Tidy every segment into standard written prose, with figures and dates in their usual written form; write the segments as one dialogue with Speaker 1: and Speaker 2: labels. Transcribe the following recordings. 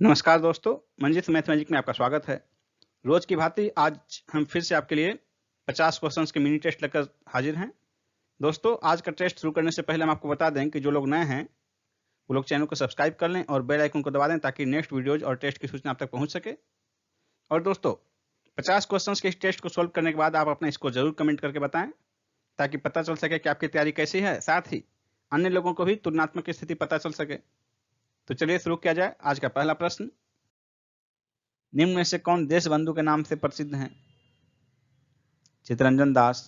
Speaker 1: नमस्कार दोस्तों, Manjit math magic में आपका स्वागत है। रोज की भांति आज हम फिर से आपके लिए 50 क्वेश्चंस के मिनी टेस्ट लेकर हाजिर हैं। दोस्तों, आज का टेस्ट शुरू करने से पहले हम आपको बता दें कि जो लोग नए हैं वो लोग चैनल को सब्सक्राइब कर लें और बेल आइकन को दबा दें ताकि नेक्स्ट वीडियोज और टेस्ट की सूचना आप तक पहुंच सके। और दोस्तों, 50 क्वेश्चंस के इस टेस्ट को सोल्व करने के बाद आप अपने इसको जरूर कमेंट करके बताएं ताकि पता चल सके कि आपकी तैयारी कैसी है, साथ ही अन्य लोगों को भी तुलनात्मक स्थिति पता चल सके। तो चलिए शुरू किया जाए। आज का पहला प्रश्न, निम्न में से कौन देशबंधु के नाम से प्रसिद्ध हैं? चित्तरंजन दास।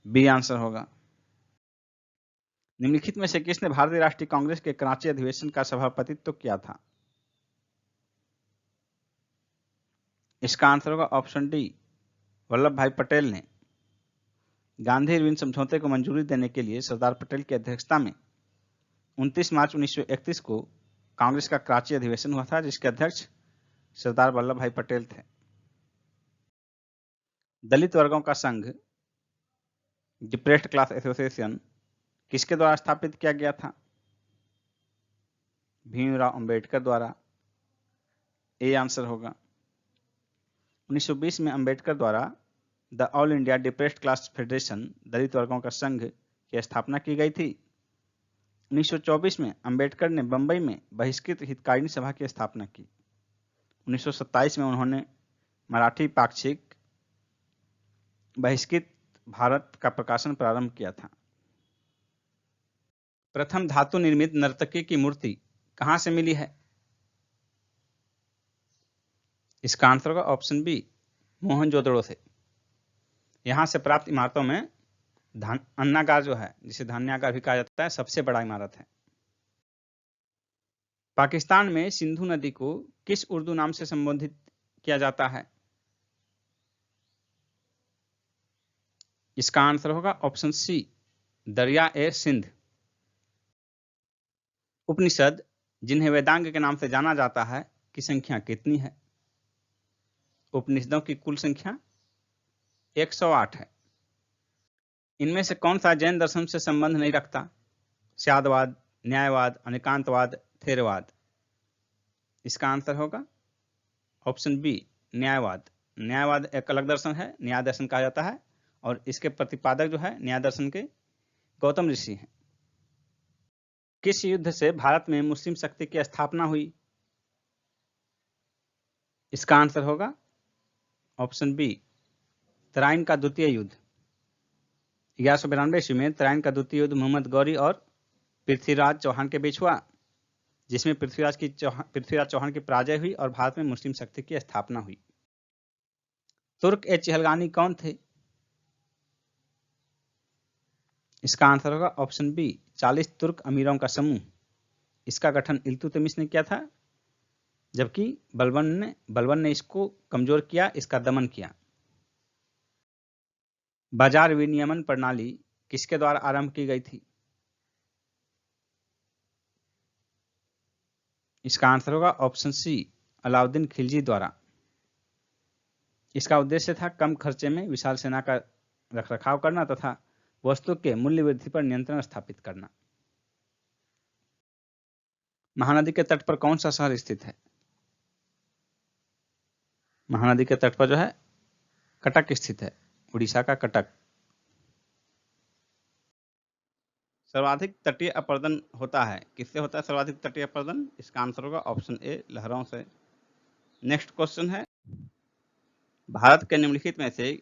Speaker 1: बी आंसर होगा। निम्नलिखित में से किसने भारतीय राष्ट्रीय कांग्रेस के कराची अधिवेशन का सभापतित्व किया था? इसका आंसर होगा ऑप्शन डी, वल्लभ भाई पटेल ने। गांधी इरविन समझौते को मंजूरी देने के लिए सरदार पटेल की अध्यक्षता में 29 मार्च 1931 को कांग्रेस का कराची अधिवेशन हुआ था, जिसके अध्यक्ष सरदार वल्लभ भाई पटेल थे। दलित वर्गों का संघ डिप्रेस्ड क्लास एसोसिएशन किसके द्वारा स्थापित किया गया था? भीमराव अंबेडकर द्वारा। ए आंसर होगा। 1920 में अंबेडकर द्वारा the All India Depressed Class Federation दलित वर्गों का संघ की स्थापना की गई थी। 1924 में अंबेडकर ने बंबई में बहिष्कृत हितकारिणी सभा की स्थापना की। 1927 में उन्होंने मराठी पाक्षिक बहिष्कृत भारत का प्रकाशन प्रारंभ किया था। प्रथम धातु निर्मित नर्तकी की मूर्ति कहां से मिली है? इसका आंसर होगा ऑप्शन बी, मोहनजोदड़ो से। यहां से प्राप्त इमारतों में अन्नागार जो है, जिसे धान्यागार भी कहा जाता है, सबसे बड़ा इमारत है। पाकिस्तान में सिंधु नदी को किस उर्दू नाम से संबोधित किया जाता है? इसका आंसर होगा ऑप्शन सी, दरिया ए सिंध। उपनिषद जिन्हें वेदांग के नाम से जाना जाता है की संख्या कितनी है? उपनिषदों की कुल संख्या 108 है। इनमें से कौन सा जैन दर्शन से संबंध नहीं रखता? स्यादवाद, न्यायवाद, अनेकांतवाद, थेरवाद। इसका आंसर होगा ऑप्शन बी, न्यायवाद। न्यायवाद एक अलग दर्शन है, न्याय दर्शन कहा जाता है, और इसके प्रतिपादक जो है न्याय दर्शन के गौतम ऋषि हैं। किस युद्ध से भारत में मुस्लिम शक्ति की स्थापना हुई? इसका आंसर होगा ऑप्शन बी, तराइन का द्वितीय युद्ध। 1192 ईस्वी में तराइन का द्वितीय युद्ध मोहम्मद गौरी और पृथ्वीराज चौहान के बीच हुआ, जिसमें पृथ्वीराज चौहान की पराजय हुई और भारत में मुस्लिम शक्ति की स्थापना हुई। तुर्क ए चिहलगानी कौन थे? इसका आंसर होगा ऑप्शन बी, 40 तुर्क अमीरों का समूह। इसका गठन इल्तुतमिश ने किया था, जबकि बलबन ने इसको कमजोर किया, इसका दमन किया। बाजार विनियमन प्रणाली किसके द्वारा आरंभ की गई थी? इसका आंसर होगा ऑप्शन सी, अलाउद्दीन खिलजी द्वारा। इसका उद्देश्य था कम खर्चे में विशाल सेना का रखरखाव करना तथा वस्तु के मूल्य वृद्धि पर नियंत्रण स्थापित करना। महानदी के तट पर कौन सा शहर स्थित है? महानदी के तट पर जो है कटक स्थित है, उड़ीसा का कटक। सर्वाधिक तटीय अपरदन होता है, किससे होता है सर्वाधिक तटीय अपरदन? इसका आंसर होगा ऑप्शन ए, लहरों से। नेक्स्ट क्वेश्चन है, भारत के निम्नलिखित में से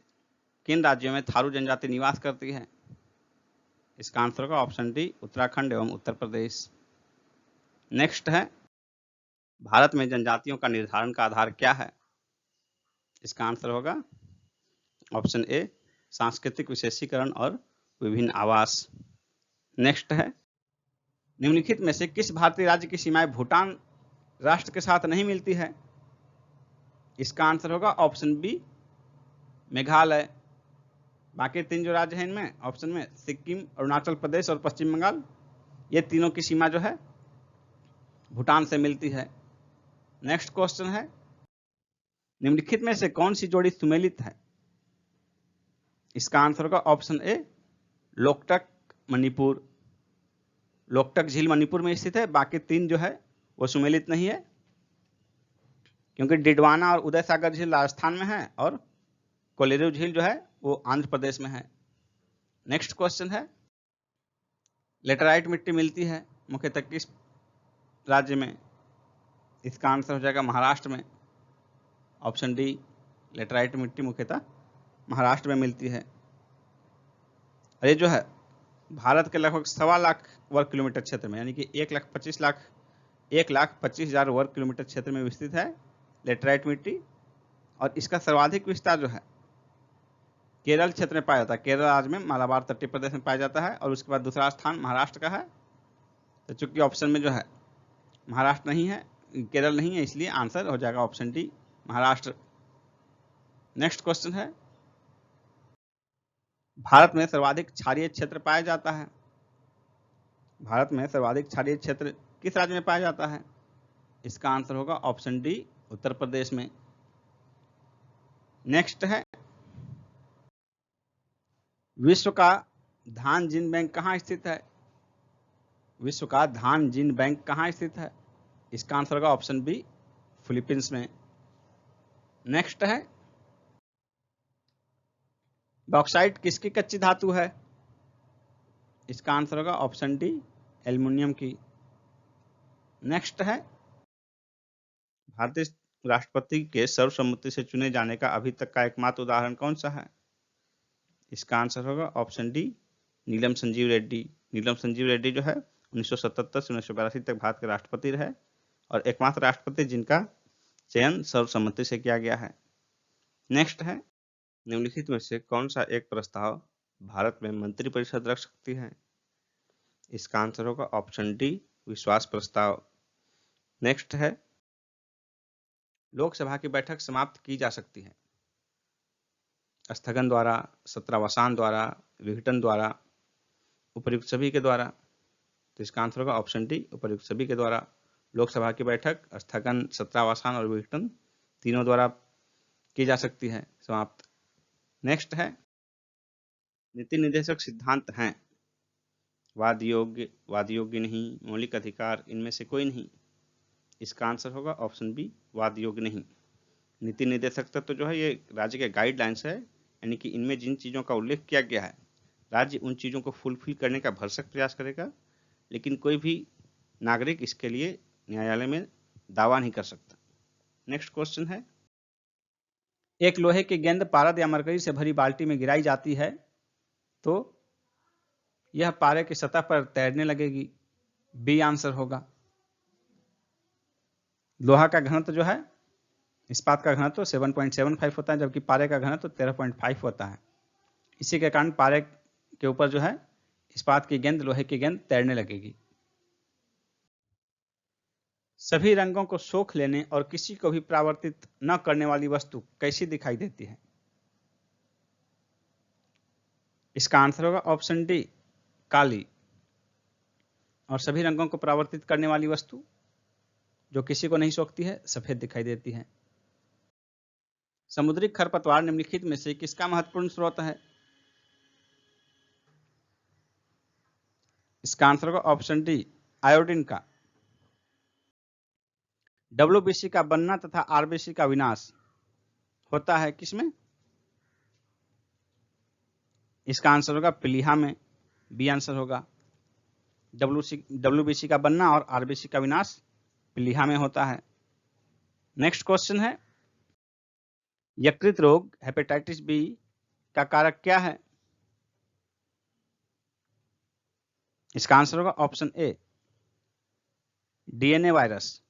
Speaker 1: किन राज्यों में थारू जनजाति निवास करती है? इसका आंसर होगा ऑप्शन डी, उत्तराखंड एवं उत्तर प्रदेश। नेक्स्ट है, भारत में जनजातियों का निर्धारण का आधार क्या है? इसका आंसर होगा ऑप्शन ए, सांस्कृतिक विशेषीकरण और विभिन्न आवास। नेक्स्ट है, निम्नलिखित में से किस भारतीय राज्य की सीमाएं भूटान राष्ट्र के साथ नहीं मिलती है? इसका आंसर होगा ऑप्शन बी, मेघालय। बाकी तीन जो राज्य हैं इनमें ऑप्शन में सिक्किम, अरुणाचल प्रदेश और पश्चिम बंगाल, ये तीनों की सीमा जो है भूटान से मिलती है। नेक्स्ट क्वेश्चन है, निम्नलिखित में से कौन सी जोड़ी सुमेलित है? इसका आंसर होगा ऑप्शन ए, लोकटक मणिपुर। लोकटक झील मणिपुर में स्थित है, बाकी तीन जो है वो सुमेलित नहीं है, क्योंकि डिडवाना और उदय सागर झील राजस्थान में है और कोलेरू झील जो है वो आंध्र प्रदेश में है। नेक्स्ट क्वेश्चन है, लेटराइट मिट्टी मिलती है मुख्यतः किस राज्य में? इसका आंसर हो जाएगा महाराष्ट्र में। ऑप्शन डी, लेटराइट मिट्टी मुख्यतः महाराष्ट्र में मिलती है। और ये जो है भारत के लगभग 1.25 लाख वर्ग किलोमीटर क्षेत्र में, यानी कि 1,25,000 वर्ग किलोमीटर क्षेत्र में विस्तृत है लेटराइट मिट्टी। और इसका सर्वाधिक विस्तार जो है केरल क्षेत्र में पाया जाता है। केरल राज्य में मालाबार तटीय प्रदेश में पाया जाता है और उसके बाद दूसरा स्थान महाराष्ट्र का है। तो चूंकि ऑप्शन में जो है महाराष्ट्र नहीं है, केरल नहीं है, इसलिए आंसर हो जाएगा option D, Maharashtra. Next question है, भारत में सर्वाधिक क्षारीय क्षेत्र पाया जाता है। भारत में सर्वाधिक क्षारीय क्षेत्र किस राज्य में पाया जाता है? इसका आंसर होगा ऑप्शन डी, उत्तर प्रदेश में। नेक्स्ट है, विश्व का धान जीन बैंक कहाँ स्थित है? विश्व का धान जीन बैंक कहाँ स्थित है? इसका आंसर होगा ऑप्शन बी, फिलीपींस में। नेक्स्ट है, बॉक्साइट किसकी कच्ची धातु है? इसका आंसर होगा ऑप्शन डी, एल्युमिनियम की। नेक्स्ट है, भारतीय राष्ट्रपति के सर्वसम्मति से चुने जाने का अभी तक का एकमात्र उदाहरण कौन सा है? इसका आंसर होगा ऑप्शन डी, नीलम संजीव रेड्डी। नीलम संजीव रेड्डी जो है 1977 से 1982 तक भारत के राष्ट्रपति रहे और एकमात्र राष्ट्रपति जिनका चयन सर्वसम्मति से किया गया है। नेक्स्ट है, निम्नलिखित में से कौन सा एक प्रस्ताव भारत में मंत्रिपरिषद रख सकती है? इसका आंसर होगा ऑप्शन डी, विश्वास प्रस्ताव। नेक्स्ट है, लोकसभा की बैठक समाप्त की जा सकती है स्थगन द्वारा, सत्रावसान द्वारा, विघटन द्वारा, उपर्युक्त सभी के द्वारा। तो इसका आंसर होगा ऑप्शन डी, उपर्युक्त सभी के द्वारा। लोकसभा की बैठक स्थगन, सत्रावसान और विघटन तीनों द्वारा की जा सकती है समाप्त। नेक्स्ट है, नीति निर्देशक सिद्धांत हैं वाद योग्य नहीं, मौलिक अधिकार, इनमें से कोई नहीं। इसका आंसर होगा ऑप्शन बी, वाद योग्य नहीं। नीति निर्देशक तत्व जो है ये राज्य के गाइडलाइंस है, यानी कि इनमें जिन चीज़ों का उल्लेख किया गया है राज्य उन चीज़ों को फुलफिल करने का भरसक प्रयास करेगा, लेकिन कोई भी नागरिक इसके लिए न्यायालय में दावा नहीं कर सकता। नेक्स्ट क्वेश्चन है, एक लोहे की गेंद पारद या मरकरी से भरी बाल्टी में गिराई जाती है तो यह पारे की सतह पर तैरने लगेगी। बी आंसर होगा। लोहा का घनत्व जो है, इस्पात का घनत्व 7.75 होता है, जबकि पारे का घनत्व 13.5 होता है। इसी के कारण पारे के ऊपर जो है इस्पात की गेंद, लोहे की गेंद तैरने लगेगी। सभी रंगों को सोख लेने और किसी को भी परावर्तित न करने वाली वस्तु कैसी दिखाई देती है? इसका आंसर होगा ऑप्शन डी, काली। और सभी रंगों को परावर्तित करने वाली वस्तु जो किसी को नहीं सोखती है, सफेद दिखाई देती है। समुद्री खरपतवार निम्नलिखित में से किसका महत्वपूर्ण स्रोत है? इसका आंसर होगा ऑप्शन डी, आयोडीन का। WBC का बनना तथा RBC का विनाश होता है किसमें? इसका आंसर होगा प्लीहा में। बी आंसर होगा। WBC का बनना और RBC का विनाश प्लीहा में होता है। नेक्स्ट क्वेश्चन है, यकृत रोग हेपेटाइटिस बी का कारक क्या है? इसका आंसर होगा ऑप्शन ए, DNA वायरस।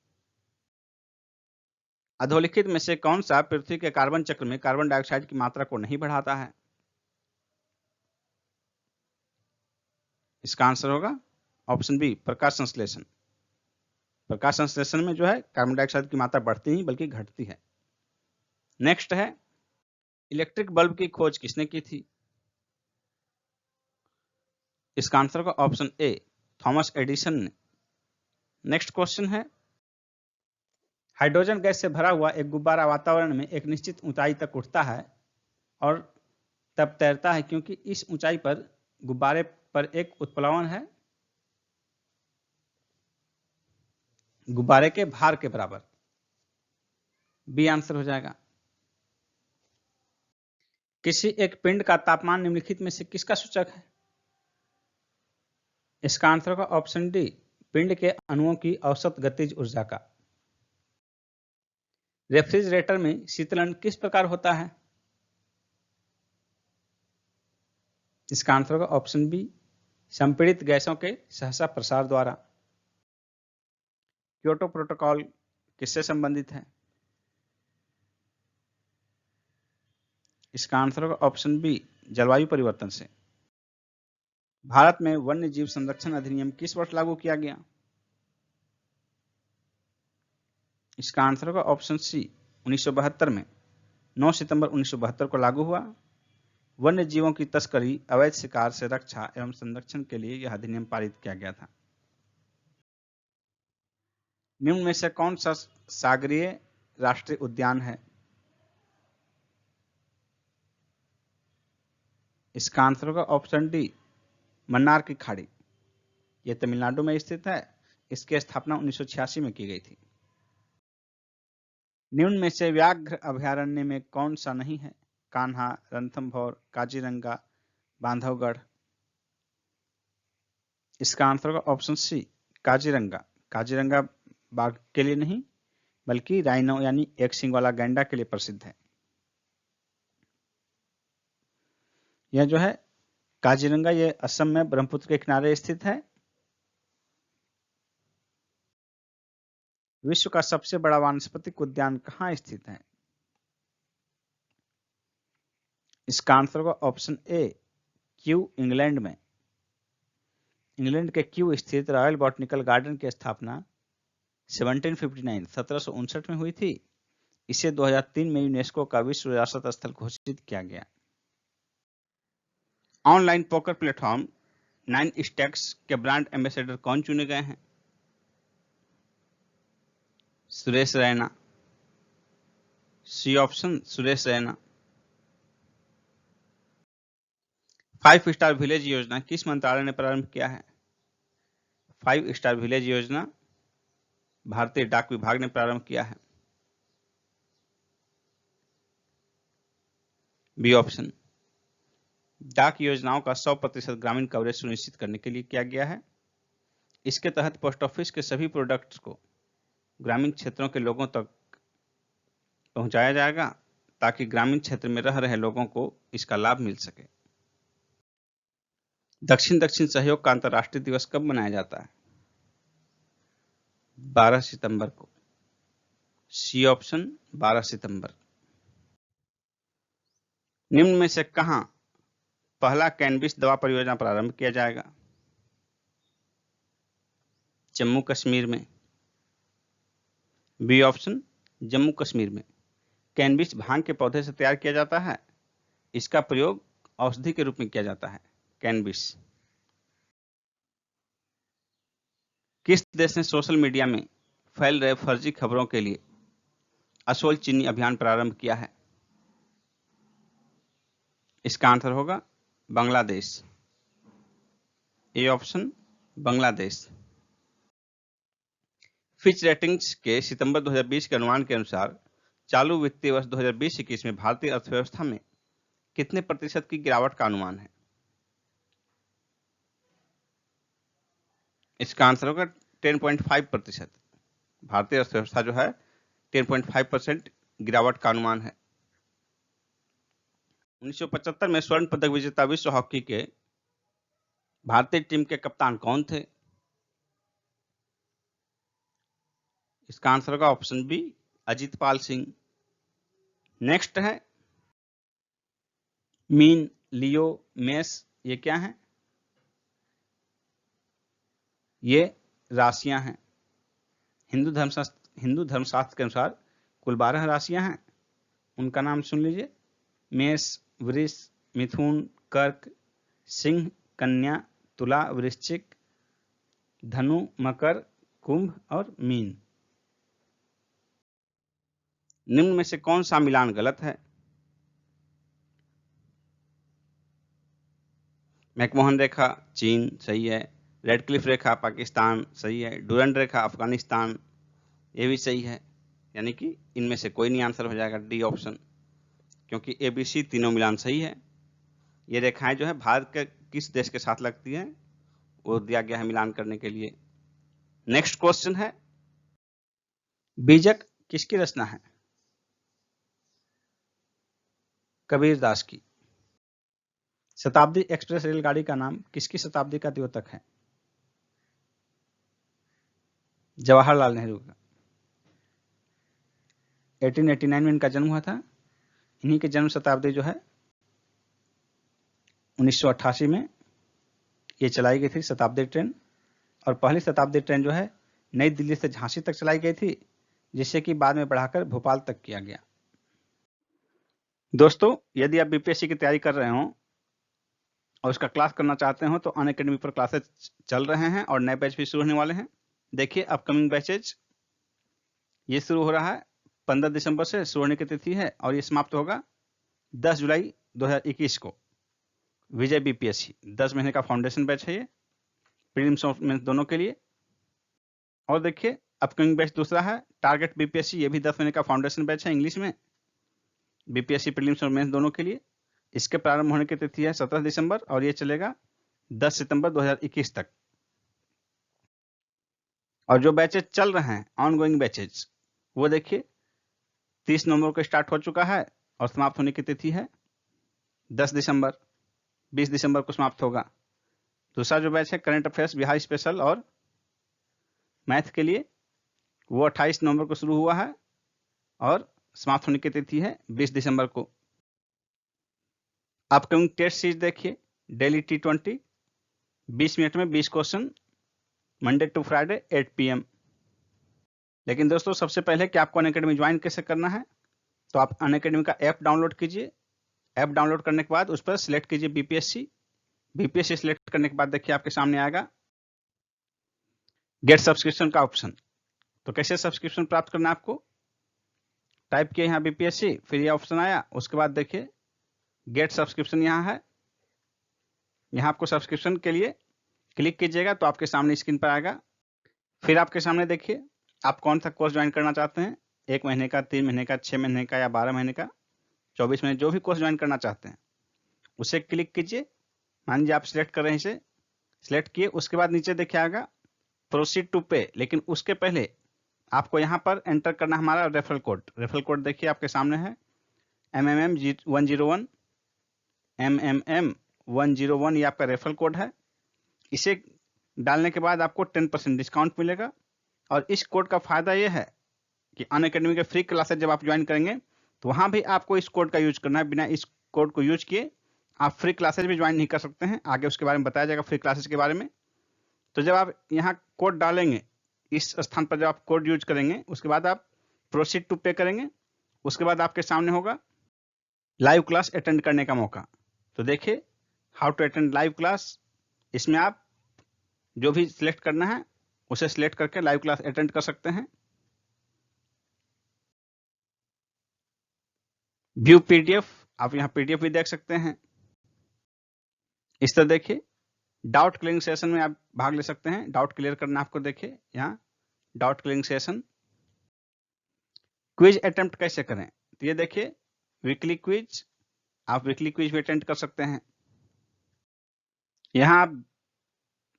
Speaker 1: अधोलिखित में से कौन सा पृथ्वी के कार्बन चक्र में कार्बन डाइऑक्साइड की मात्रा को नहीं बढ़ाता है? इसका आंसर होगा ऑप्शन बी, प्रकाश संश्लेषण। प्रकाश संश्लेषण में जो है कार्बन डाइऑक्साइड की मात्रा बढ़ती नहीं बल्कि घटती है। नेक्स्ट है, इलेक्ट्रिक बल्ब की खोज किसने की थी? इसका आंसर होगा ऑप्शन ए, थॉमस एडिसन ने। नेक्स्ट क्वेश्चन है, हाइड्रोजन गैस से भरा हुआ एक गुब्बारा वातावरण में एक निश्चित ऊंचाई तक उठता है और तब तैरता है क्योंकि इस ऊंचाई पर गुब्बारे पर एक उत्प्लवन है। गुब्बारे के भार के बराबर। बी आंसर हो जाएगा। किसी एक पिंड का तापमान निम्नलिखित में से किसका सूचक है? इसका आंसर होगा ऑप्शन डी, पिंड के अणुओं की औसत गतिज ऊर्जा का। रेफ्रिजरेटर में शीतलन किस प्रकार होता है? इसका आंसर होगा ऑप्शन बी, संपीड़ित गैसों के सहसा प्रसार द्वारा। क्योटो प्रोटोकॉल किससे संबंधित है? इसका आंसर होगा ऑप्शन बी, जलवायु परिवर्तन से। भारत में वन्य जीव संरक्षण अधिनियम किस वर्ष लागू किया गया? इसका आंसर होगा ऑप्शन सी, 1972 में। 9 सितंबर 1972 को लागू हुआ। वन्य जीवों की तस्करी, अवैध शिकार से रक्षा एवं संरक्षण के लिए यह अधिनियम पारित किया गया था। निम्न में से कौन सा सागरीय राष्ट्रीय उद्यान है? इसका आंसर होगा ऑप्शन डी, मन्नार की खाड़ी। यह तमिलनाडु में स्थित है। इसकी स्थापना 1986 में की गई थी। निम्न में से व्याघ्र अभयारण्य में कौन सा नहीं है? कान्हा, रणथंभौर, काजीरंगा, बांधवगढ़। इसका आंसर होगा ऑप्शन सी, काजीरंगा। काजीरंगा बाघ के लिए नहीं बल्कि राइनो यानी एक सींग वाला गैंडा के लिए प्रसिद्ध है। यह जो है काजीरंगा, ये असम में ब्रह्मपुत्र के किनारे स्थित है। विश्व का सबसे बड़ा वानस्पतिक उद्यान कहाँ स्थित है? इसका आंसर होगा ऑप्शन ए, क्यू, इंग्लैंड में। इंग्लैंड के क्यू स्थित रॉयल बॉटनिकल गार्डन की स्थापना 1759 में हुई थी। इसे 2003 में यूनेस्को का विश्व विरासत स्थल घोषित किया गया। ऑनलाइन पोकर प्लेटफॉर्म 9 स्टैक्स के ब्रांड एम्बेसडर कौन चुने गए हैं? Suresh Raina. C option, Suresh Raina. 5 star village योजना किस मंत्रालय ने प्रारंभ किया है? 5 स्टार विलेज योजना भारतीय डाक विभाग ने प्रारंभ किया है। बी ऑप्शन, डाक योजनाओं का 100% ग्रामीण कवरेज सुनिश्चित करने के लिए किया गया है। इसके तहत पोस्ट ऑफिस के सभी प्रोडक्ट्स को ग्रामीण क्षेत्रों के लोगों तक पहुंचाया जाएगा ताकि ग्रामीण क्षेत्र में रह रहे लोगों को इसका लाभ मिल सके। दक्षिण दक्षिण सहयोग का अंतर्राष्ट्रीय दिवस कब मनाया जाता है? 12 सितंबर को। सी ऑप्शन, 12 सितंबर। निम्न में से कहां पहला कैनबिस दवा परियोजना प्रारंभ किया जाएगा? जम्मू कश्मीर में। बी ऑप्शन, जम्मू कश्मीर में। कैनबिस भांग के पौधे से तैयार किया जाता है। इसका प्रयोग औषधि के रूप में किया जाता है। कैनबिस। किस देश ने सोशल मीडिया में फैल रहे फर्जी खबरों के लिए असोल चीनी अभियान प्रारंभ किया है? इसका आंसर होगा Bangladesh. A option, Bangladesh. Fitch ratings के सितंबर 2020 के अनुमान के अनुसार चालू वित्तीय वर्ष 2020-21 में भारतीय अर्थव्यवस्था में कितने प्रतिशत की गिरावट का अनुमान है? इसका आंसर होगा 10.5%। भारतीय अर्थव्यवस्था जो है 10.5% गिरावट का अनुमान है। 1975 में स्वर्ण पदक विजेता विश्व हॉकी के भारतीय टीम के कप्तान कौन थे? इसका आंसर होगा option B, Ajitpal Singh. Next है मीन, लियो, मेस। ये क्या है? ये राशियां हैं। हिंदू धर्मशास्त्र के अनुसार कुल 12 राशियां हैं। उनका नाम सुन लीजिए। मेष, वृष, मिथुन, कर्क, सिंह, कन्या, तुला, वृश्चिक, धनु, मकर, कुंभ और मीन। निम्न में से कौन सा मिलान गलत है? मैकमोहन रेखा चीन सही है। रेडक्लिफ रेखा पाकिस्तान सही है। डुरंड रेखा अफगानिस्तान, ये भी सही है, यानी कि इनमें से कोई नहीं आंसर हो जाएगा, डी ऑप्शन, क्योंकि ए बी सी तीनों मिलान सही है। ये रेखाएं जो है भारत के किस देश के साथ लगती हैं वो दिया गया है मिलान करने के लिए। नेक्स्ट क्वेश्चन है, बीजक किसकी रचना है? कबीर दास की। शताब्दी एक्सप्रेस रेलगाड़ी का नाम किसकी शताब्दी का द्योतक है? जवाहरलाल नेहरू का। 1889 में इनका जन्म हुआ था। इन्हीं की जन्म शताब्दी जो है 1988 में ये चलाई गई थी शताब्दी ट्रेन, और पहली शताब्दी ट्रेन जो है नई दिल्ली से झांसी तक चलाई गई थी, जिससे कि बाद में बढ़ाकर भोपाल तक किया गया। दोस्तों, यदि आप बीपीएससी की तैयारी कर रहे हो और उसका क्लास करना चाहते हो तो अनअकैडमी पर क्लासेस चल रहे हैं और नए बैच भी शुरू होने वाले हैं। देखिए, अपकमिंग बैचेज ये शुरू हो रहा है 15 दिसंबर से शुरू होने की तिथि है और ये समाप्त होगा 10 जुलाई 2021 को। विजय बीपीएससी 10 महीने का फाउंडेशन बैच है ये, प्रीलिम्स और मेंस दोनों के लिए। और देखिए, अपकमिंग बैच दूसरा है टारगेट बीपीएससी, ये भी 10 महीने का फाउंडेशन बैच है इंग्लिश में, बीपीएससी प्रीलिम्स और मेंस दोनों के लिए। इसके प्रारंभ होने की तिथि है 17 दिसंबर और ये चलेगा 10 सितंबर 2021 तक। और जो बैचेज चल रहे हैं ऑनगोइंग बैचेज, वो देखिए 30 नवंबर को स्टार्ट हो चुका है और समाप्त होने की तिथि है 10 दिसंबर, 20 दिसंबर को समाप्त होगा। दूसरा जो बैच है करंट अफेयर्स बिहार स्पेशल और मैथ के लिए, वो 28 नवंबर को शुरू हुआ है और समाप्त होने की तिथि है 20 दिसंबर को। अपकमिंग टेस्ट सीरीज देखिए, डेली T20 20 मिनट में 20 question, Monday to Friday 8 PM। लेकिन दोस्तों, सबसे पहले कि आपको अनअकैडमी ज्वाइन कैसे करना है, तो आप अनअकैडमी का ऐप डाउनलोड कीजिए। ऐप डाउनलोड करने के बाद उस पर सिलेक्ट कीजिए बीपीएससी। बीपीएससी सिलेक्ट करने के बाद देखिए आपके सामने आएगा गेट सब्सक्रिप्शन का ऑप्शन। तो कैसे सब्सक्रिप्शन प्राप्त करना है आपको, टाइप किए यहाँ बीपीएससी, फिर ये ऑप्शन आया, उसके बाद देखिए गेट सब्सक्रिप्शन यहाँ है। यहाँ आपको सब्सक्रिप्शन के लिए क्लिक कीजिएगा तो आपके सामने स्क्रीन पर आएगा। फिर आपके सामने देखिए आप कौन सा कोर्स ज्वाइन करना चाहते हैं, 1 महीने का, 3 महीने का, 6 महीने का या 12 महीने का, 24 महीने, जो भी कोर्स ज्वाइन करना चाहते हैं उसे क्लिक कीजिए। मान लीजिए आप सिलेक्ट कर रहे हैं इसे, सिलेक्ट किए, उसके बाद नीचे देखिए आएगा प्रोसीड टू पे, लेकिन उसके पहले आपको यहाँ पर एंटर करना हमारा रेफरल कोड। रेफरल कोड देखिए आपके सामने है MMM101, MMM101, ये आपका रेफरल कोड है। इसे डालने के बाद आपको 10% डिस्काउंट मिलेगा। और इस कोड का फायदा यह है कि अनअकैडमी के फ्री क्लासेस जब आप ज्वाइन करेंगे तो वहां भी आपको इस कोड का यूज करना है। बिना इस कोड को यूज किए आप फ्री क्लासेस भी ज्वाइन नहीं कर सकते हैं। आगे उसके बारे में बताया जाएगा फ्री क्लासेस के बारे में। तो जब आप यहाँ कोड डालेंगे, इस स्थान पर जब आप कोड यूज करेंगे, उसके बाद आप प्रोसीड टू पे करेंगे, उसके बाद आपके सामने होगा लाइव क्लास अटेंड करने का मौका। तो देखिए how to attend live class, इसमें आप जो भी सिलेक्ट करना है उसे सिलेक्ट करके लाइव क्लास अटेंड कर सकते हैं। व्यू पीडीएफ, आप यहाँ पीडीएफ भी देख सकते हैं। इस तरह देखिए डाउट क्लियरिंग सेशन में आप भाग ले सकते हैं। डाउट क्लियर करना आपको, देखिए यहाँ doubt clearing session. Quiz attempt कैसे करें, तो ये देखिए वीकली क्विज, आप वीकली क्विज भी अटेंड कर सकते हैं। यहाँ आप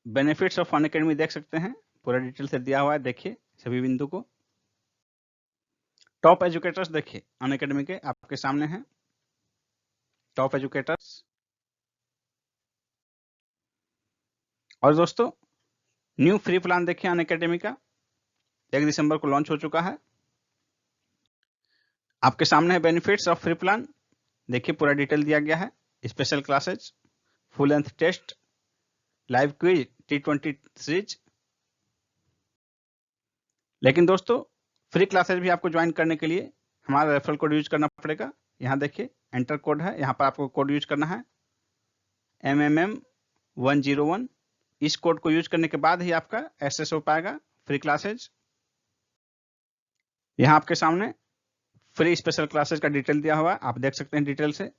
Speaker 1: बेनिफिट्स ऑफ अनअकैडमी देख सकते हैं, पूरा डिटेल से दिया हुआ है, देखिए सभी बिंदु को। टॉप एजुकेटर्स देखिए अनअकैडमी के आपके सामने हैं, टॉप एजुकेटर्स। और दोस्तों, न्यू फ्री प्लान देखिए अनअकैडमी का 1 दिसंबर को लॉन्च हो चुका है। आपके सामने है बेनिफिट्स ऑफ फ्री प्लान, देखिए पूरा डिटेल दिया गया है। Special classes, full length test, live quiz, T20 series. लेकिन दोस्तों, फ्री क्लासेज भी आपको ज्वाइन करने के लिए हमारा रेफरल कोड यूज करना पड़ेगा। यहाँ देखिए एंटर कोड है, यहाँ पर आपको कोड यूज करना है MMM101। इस कोड को यूज करने के बाद ही आपका एक्सेस हो पाएगा फ्री क्लासेज। यहाँ आपके सामने फ्री स्पेशल क्लासेज का डिटेल दिया हुआ है, आप देख सकते हैं डिटेल से।